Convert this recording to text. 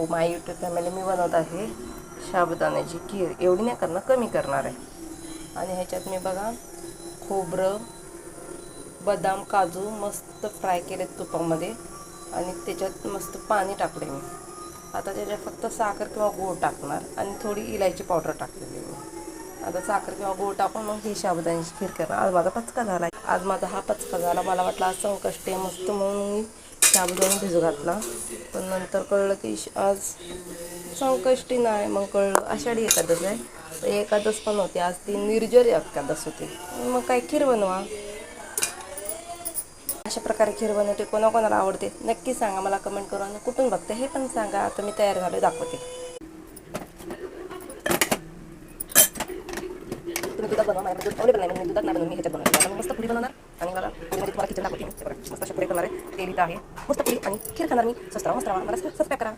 माय YouTube family, मी बनवत आहे साबुदाण्याची खीर. एवढी नाही करणार, कमी करणार आहे. आणि ह्याच्यात मी बघा खोबरं, बदाम, काजू मस्त फ्राय केलेत तुपामध्ये आणि त्याच्यात मस्त पाणी टाकले मी. आता त्याच्यात फक्त साखर किंवा गूळ टाकणार आणि थोडी इलायची पावडर टाकलेली मी. आता साखर किंवा गूळ टाकून मग ही साबुदाण्याची खीर करणार. आज माझा पचका झाला. आज माझा हा पचका झाला. मला वाटलं आज संकष्टी मस्त म्हणून मी साबुदाणा भिजू घातला, पण नंतर कळलं की आज संकष्टी नाही. मग कळलं आषाढी एकादश आहे. तर एकादश पण होती आज, ती निर्जर एकादश होती. मग काय खीर बनवा. अशा प्रकारे खीर बनवते. कोणाकोणाला आवडते नक्की सांगा मला कमेंट करून. आणि कुठून बघते हे पण सांगा. आता मी तयार झालो, दाखवते. तुम्ही दुधात बनवा, माझ्या दूध पण नाही, मी दुधात नाही बनवून मी ह्याच्यात बनवते. मस्त पुरी बनवणार आणि मला तुम्हाला खिचडी दाखवते. मस्त अशा पुरी करणार आहे. तेल इथं आहे. मस्त पुरी आणि खीर खाणार मी. मस्त राहा, मला सबस्क्राईब करा.